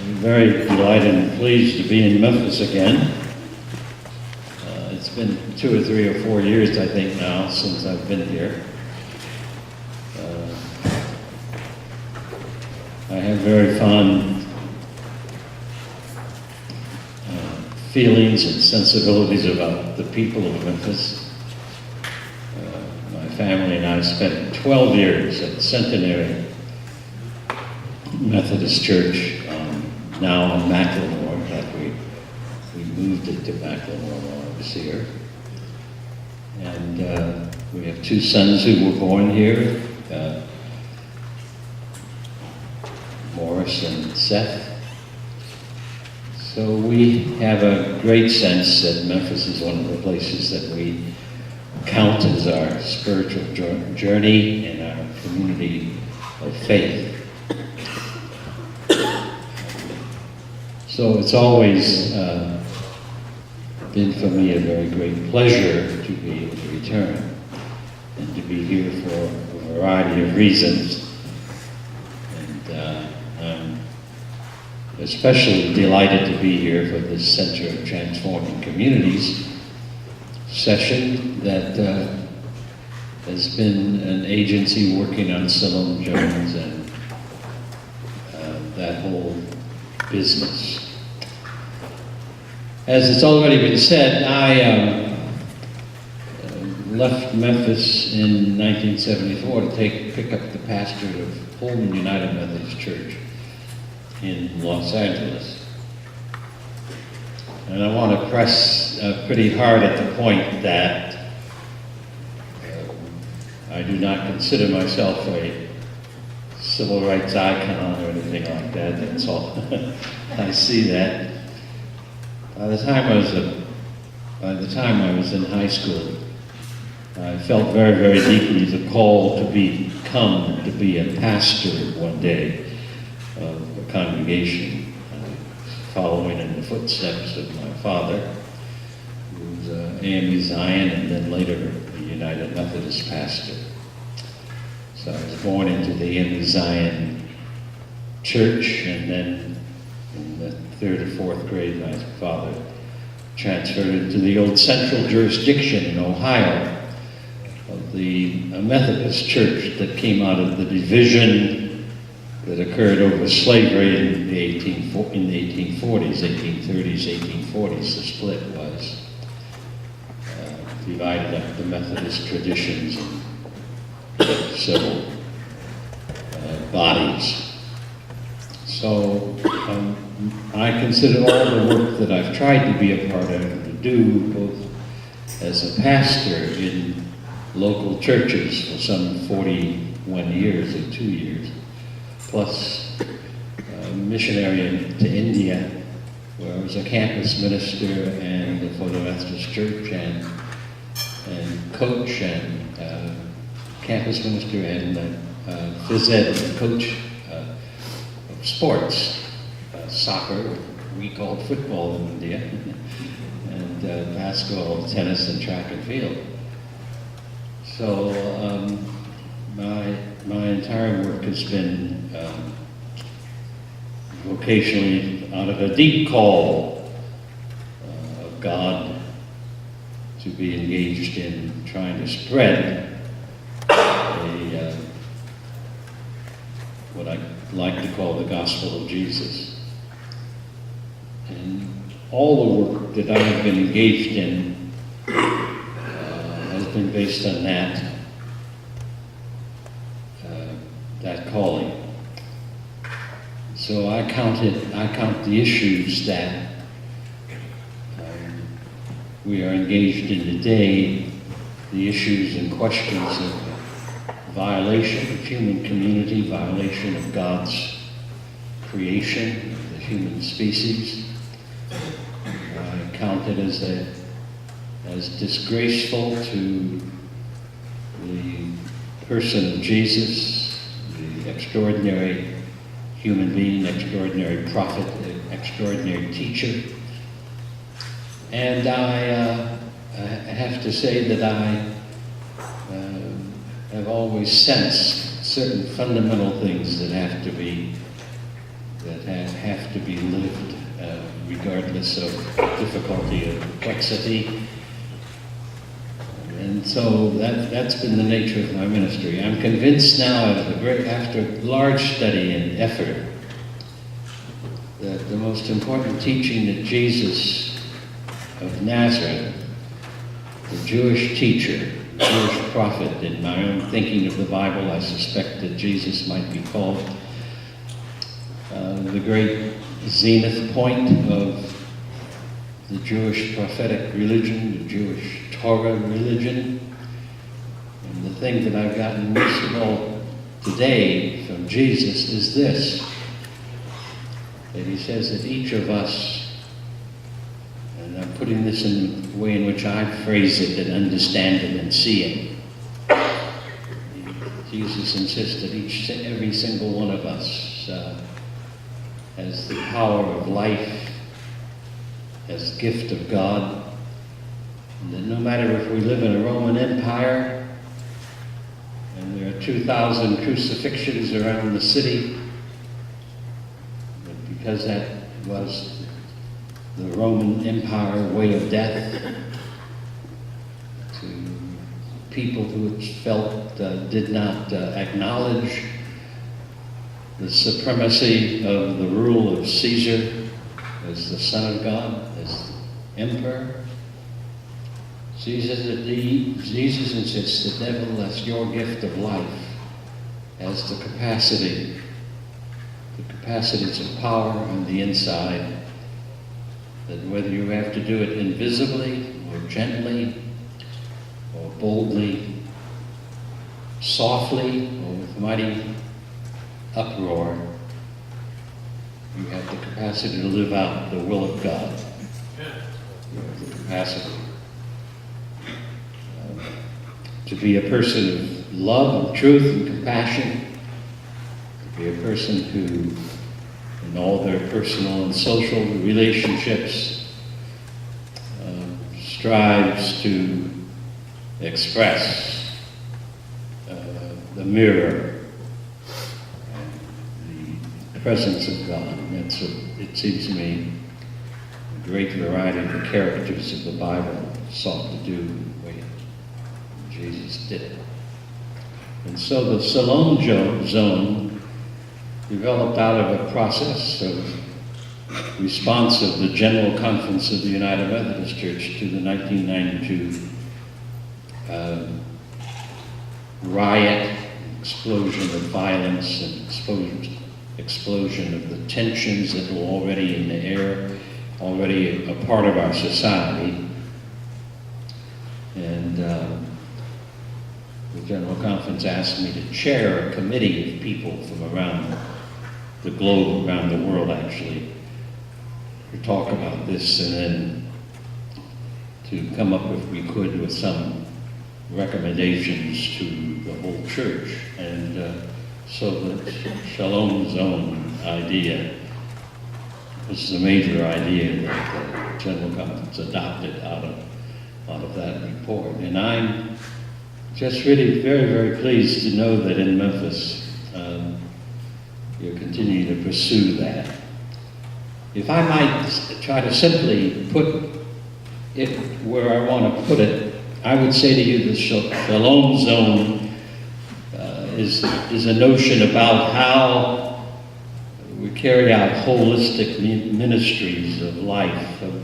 I'm very delighted and pleased to be in Memphis again. It's been 2 or 3 or 4 years, I think, now since I've been here. I have very fond feelings and sensibilities about the people of Memphis. My family and I spent 12 years at Centenary Methodist Church, now on Macklemore. In fact, we moved it to Macklemore while I was here. And we have 2 sons who were born here, Morris and Seth. So we have a great sense that Memphis is one of the places that we count as our spiritual journey and our community of faith. So it's always been for me a very great pleasure to be able to return and to be here for a variety of reasons. And I'm especially delighted to be here for this Center of Transforming Communities session that has been an agency working on Shalom Zones and that whole business. As it's already been said, I left Memphis in 1974 to pick up the pastorate of Pullman United Methodist Church in Los Angeles. And I want to press pretty hard at the point that I do not consider myself a civil rights icon or anything like that. That's all. I see that. By the time I was in high school, I felt very, very deeply the call to be a pastor one day of a congregation, following in the footsteps of my father, who was AME Zion and then later a United Methodist pastor. So I was born into the AME Zion church, and then in the 3rd or 4th grade, my father transferred into the old central jurisdiction in Ohio of the Methodist church that came out of the division that occurred over slavery in the 1840s, 1830s, 1840s. The split was divided up the Methodist traditions and civil bodies. So I consider all the work that I've tried to be a part of and to do, both as a pastor in local churches for some 41 years or 2 years, plus missionary to India, where I was a campus minister and for the Methodist Church and coach and campus minister and phys ed coach of sports, soccer, we called football in India, and basketball, tennis, and track and field. So my entire work has been vocationally out of a deep call of God to be engaged in trying to spread what I like to call the gospel of Jesus. And all the work that I have been engaged in has been based on that calling. So I count the issues that we are engaged in today, the issues and questions of violation of human community, violation of God's creation, of the human species. I count it as disgraceful to the person of Jesus, the extraordinary human being, extraordinary prophet, extraordinary teacher. And I have to say that I have always sensed certain fundamental things that have to be lived, regardless of difficulty or complexity. And so that's been the nature of my ministry. I'm convinced now, after large study and effort, that the most important teaching that Jesus of Nazareth, the Jewish teacher, Jewish prophet, in my own thinking of the Bible, I suspect that Jesus might be called the great zenith point of the Jewish prophetic religion, the Jewish Torah religion. And the thing that I've gotten most of all today from Jesus is this, that he says that each of us, and I'm putting this in the way in which I phrase it and understand it and see it. Jesus insists that every single one of us has the power of life, has the gift of God, and that no matter if we live in a Roman Empire and there are 2,000 crucifixions around the city, but because that was the Roman Empire way of death, to people who felt did not acknowledge the supremacy of the rule of Caesar as the Son of God, as emperor. Jesus insists that nevertheless your gift of life has the capacities of power on the inside, that whether you have to do it invisibly or gently or boldly, softly or with mighty uproar, you have the capacity to live out the will of God. You have the capacity to be a person of love and truth and compassion, to be a person who, in all their personal and social relationships, strives to express the mirror, the presence of God. And that's what it seems to me a great variety of the characters of the Bible sought to do the way Jesus did it. And so the Shalom Zone developed out of a process of response of the General Conference of the United Methodist Church to the 1992 riot, explosion of violence, and explosion of the tensions that were already in the air, already a part of our society. And the General Conference asked me to chair a committee of people from around the globe, around the world actually, to talk about this and then to come up, if we could, with some recommendations to the whole church. And so the Shalom Zone idea was the major idea that the General Conference adopted out of that report. And I'm just really very, very pleased to know that in Memphis, you're continuing to pursue that. If I might try to simply put it where I want to put it, I would say to you the Shalom Zone is a notion about how we carry out holistic ministries of life, of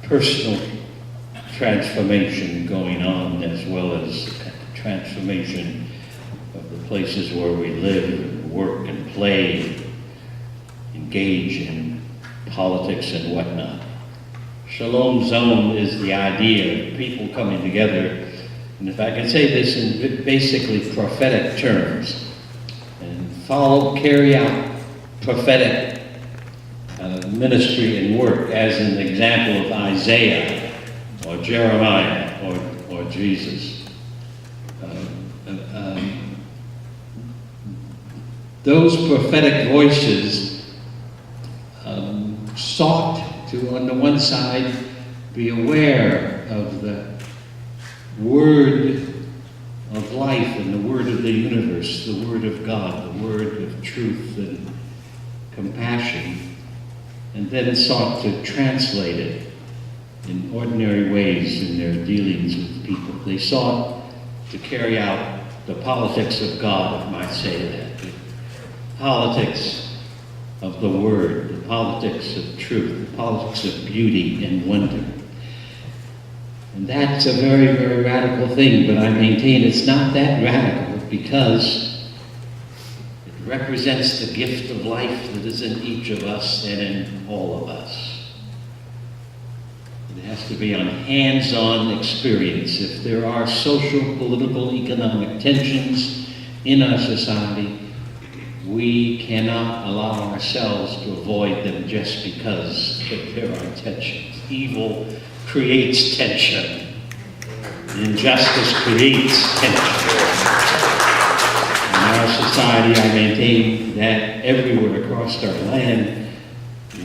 personal transformation going on, as well as transformation of the places where we live and work and play, engage in politics and whatnot. Shalom Zone is the idea of people coming together, and if I can say this in basically prophetic terms, and carry out prophetic ministry and work, as an example of Isaiah or Jeremiah or Jesus. Those prophetic voices sought to, on the one side, be aware of the word of life and the word of the universe, the word of God, the word of truth and compassion, and then sought to translate it in ordinary ways in their dealings with people. They sought to carry out the politics of God, if I might say that, the politics of the Word, the politics of truth, the politics of beauty and wonder. And that's a very, very radical thing, but I maintain it's not that radical because it represents the gift of life that is in each of us and in all of us. It has to be on hands-on experience. If there are social, political, economic tensions in our society, we cannot allow ourselves to avoid them just because there are tensions. Evil creates tension. Injustice creates tension. In our society, I maintain that everywhere across our land,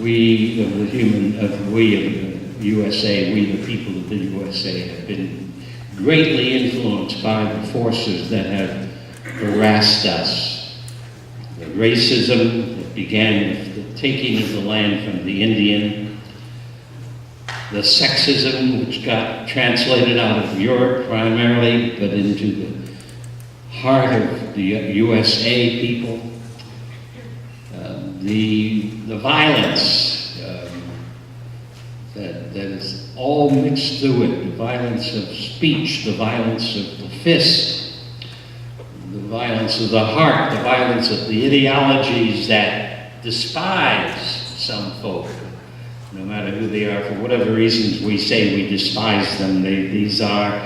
we of the USA, we the people of the USA have been greatly influenced by the forces that have harassed us. The racism that began with the taking of the land from the Indian, the sexism which got translated out of Europe primarily, but into the heart of the USA people, the violence that is all mixed through it, the violence of speech, the violence of the fist, the violence of the heart, the violence of the ideologies that despise some folk, no matter who they are, for whatever reasons we say we despise them. These are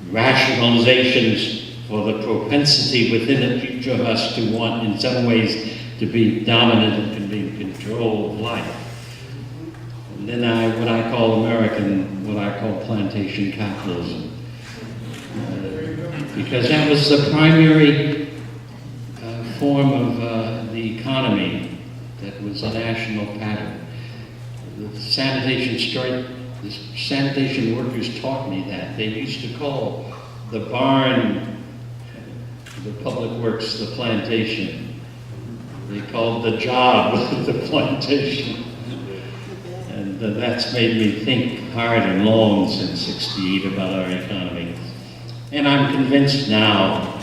rationalizations for the propensity within each of us to want, in some ways, to be dominant and to be in control of life. And then what I call plantation capitalism. Because that was the primary form of the economy that was a national pattern. The sanitation workers taught me that. They used to call the barn, the public works, the plantation. They called the job the plantation. And that's made me think hard and long since '68 about our economy. And I'm convinced now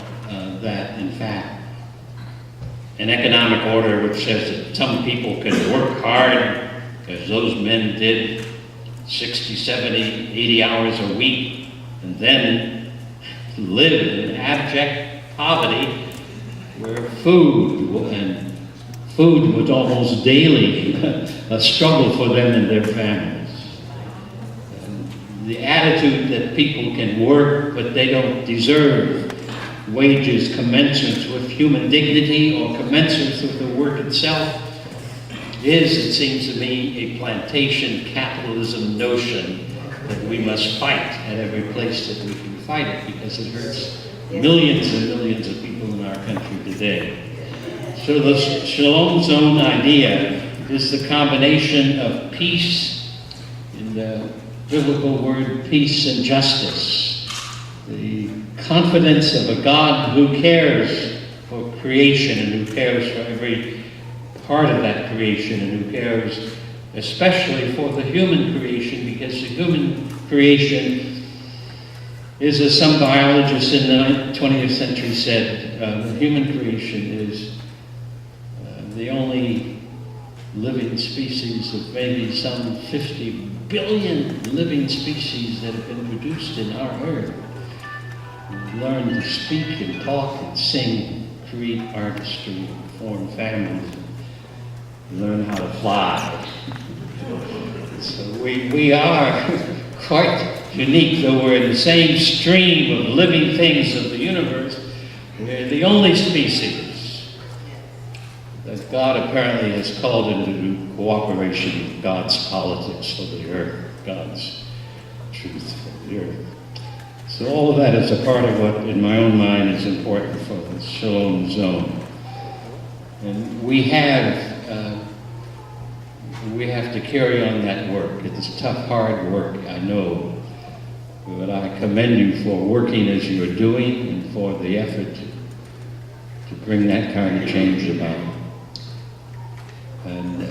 that, in fact, an economic order which says that some people can work hard, because those men did 60, 70, 80 hours a week, and then live in abject poverty, where food was almost daily a struggle for them and their families. And the attitude that people can work, but they don't deserve wages commensurate with human dignity or commensurate with the work itself, is, it seems to me, a plantation capitalism notion that we must fight at every place that we can fight it, because it hurts millions and millions of people in our country today. So the Shalom Zone idea is the combination of peace, in the biblical word peace and justice, the confidence of a God who cares for creation and who cares for every part of that creation, and who cares especially for the human creation, because the human creation is, as some biologists in the 20th century said, the human creation is the only living species of maybe some 50 billion living species that have been produced in our earth. We learn to speak and talk and sing, create artistry, form families, learn how to fly. So we are quite unique, though we're in the same stream of living things of the universe. We're the only species that God apparently has called into cooperation with God's politics for the earth, God's truth for the earth. So all of that is a part of what, in my own mind, is important for the Shalom Zone. And we have to carry on that work. It's tough, hard work, I know. But I commend you for working as you're doing and for the effort to bring that kind of change about. and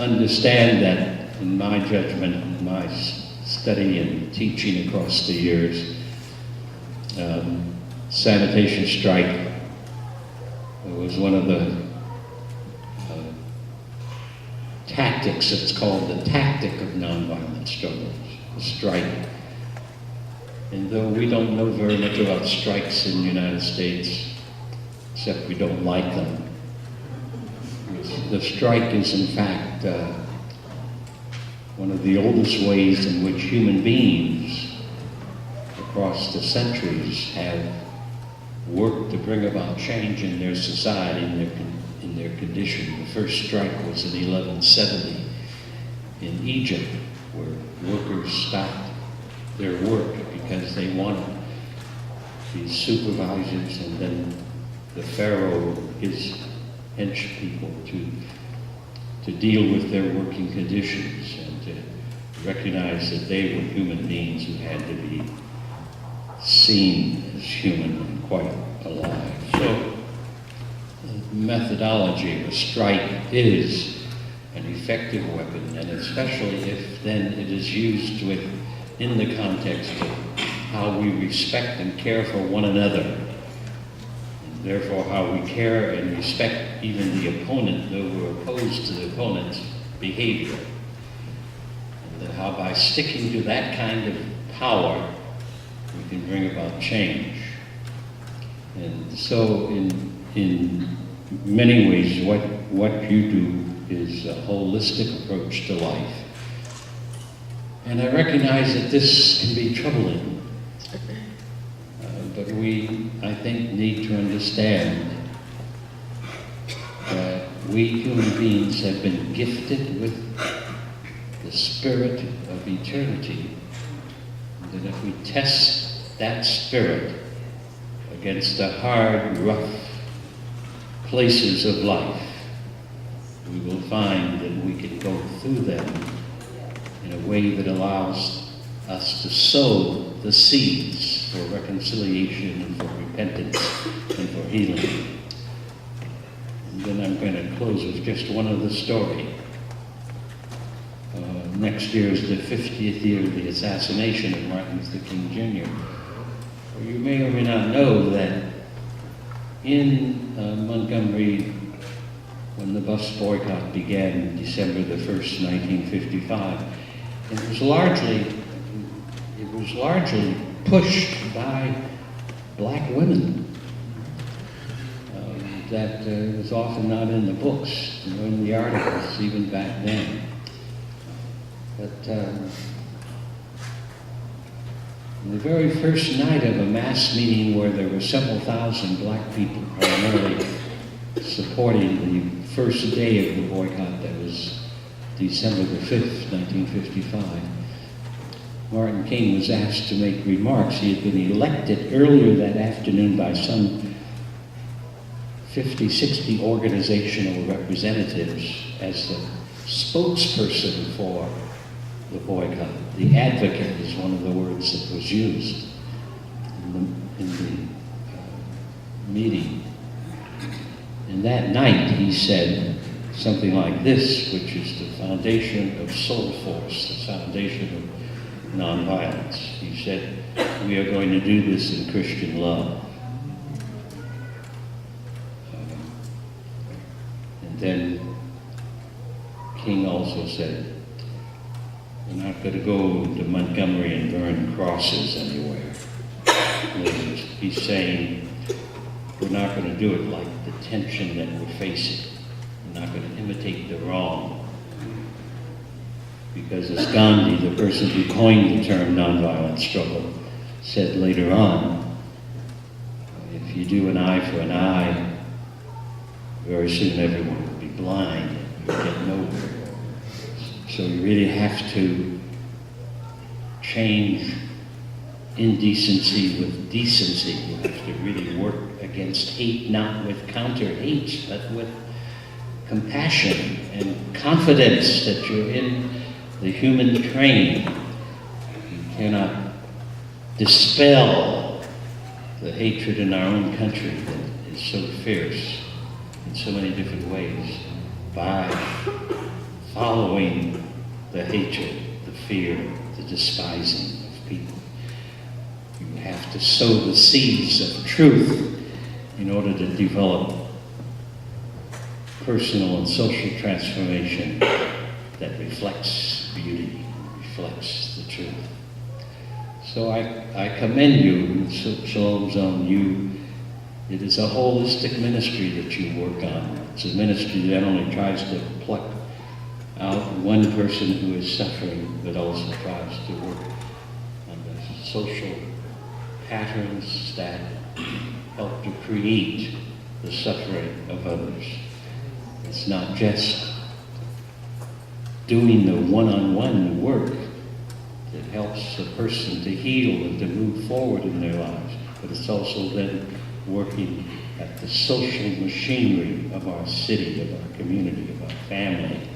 understand that in my judgment, in my study and teaching across the years, sanitation strike was one of the tactics. It's called the tactic of nonviolent struggles, the strike. And though we don't know very much about strikes in the United States, except we don't like them, the strike is in fact one of the oldest ways in which human beings across the centuries have worked to bring about change in their society, in their condition. The first strike was in 1170 in Egypt, where workers stopped their work because they wanted these supervisors and then the Pharaoh, his hench people, to deal with their working conditions and to recognize that they were human beings who had to be seen as human and quite alive. So the methodology of a strike is an effective weapon, and especially if then it is used in the context of how we respect and care for one another, and therefore how we care and respect even the opponent, though we're opposed to the opponent's behavior, and that how by sticking to that kind of power we can bring about change. And so in many ways what you do is a holistic approach to life. And I recognize that this can be troubling, but we, I think, need to understand that we human beings have been gifted with the spirit of eternity, and that if we test that spirit against the hard, rough places of life, we will find that we can go through them in a way that allows us to sow the seeds for reconciliation and for repentance and for healing. And then I'm going to close with just one other story. Next year is the 50th year of the assassination of Martin Luther King Jr. You may or may not know that in Montgomery, when the bus boycott began December the 1st, 1955, it was largely pushed by black women. That was often not in the books, in the articles, even back then. But the very first night of a mass meeting where there were several thousand black people primarily supporting the first day of the boycott, that was December the 5th, 1955, Martin King was asked to make remarks. He had been elected earlier that afternoon by some 50, 60 organizational representatives as the spokesperson for the boycott. The advocate is one of the words that was used in the meeting. And that night he said something like this, which is the foundation of soul force, the foundation of nonviolence. He said, "We are going to do this in Christian love." And then King also said, "We're not going to go to Montgomery and burn crosses anywhere." He's saying, we're not going to do it like the tension that we're facing. We're not going to imitate the wrong. Because as Gandhi, the person who coined the term nonviolent struggle, said later on, if you do an eye for an eye, very soon everyone will be blind and you'll get nowhere. So you really have to change indecency with decency. You have to really work against hate, not with counter-hate, but with compassion and confidence that you're in the human train. You cannot dispel the hatred in our own country that is so fierce in so many different ways by following the hatred, the fear, the despising of people. You have to sow the seeds of truth in order to develop personal and social transformation that reflects beauty, reflects the truth. So I commend you, Shalom Zone. It is a holistic ministry that you work on. It's a ministry that only tries to pluck out one person who is suffering, but also tries to work on the social patterns that help to create the suffering of others. It's not just doing the one-on-one work that helps a person to heal and to move forward in their lives, but it's also then working at the social machinery of our city, of our community, of our family,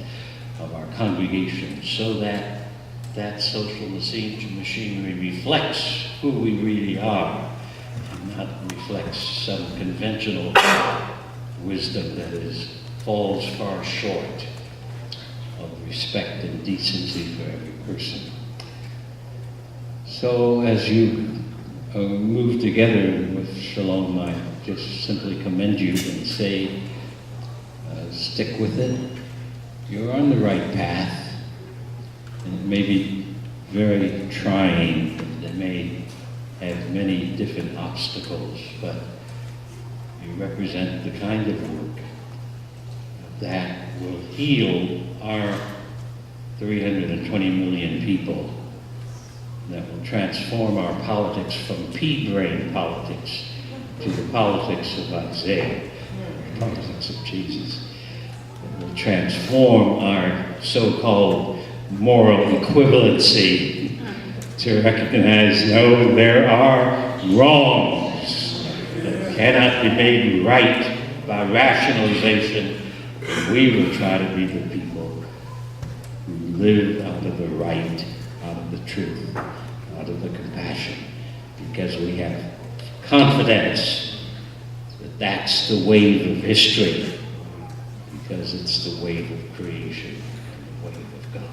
of our congregation, so that that social machinery reflects who we really are and not reflects some conventional wisdom that falls far short of respect and decency for every person. So as you move together with Shalom, I just simply commend you and say, stick with it. You're on the right path, and it may be very trying. It may have many different obstacles, but you represent the kind of work that will heal our 320 million people, that will transform our politics from pea-brain politics to the politics of Isaiah, the politics of Jesus. It will transform our so-called moral equivalency to recognize, no, there are wrongs that cannot be made right by rationalization. We will try to be the people who live out of the right, out of the truth, out of the compassion, because we have confidence that that's the wave of history, because it's the wave of creation, the wave of God.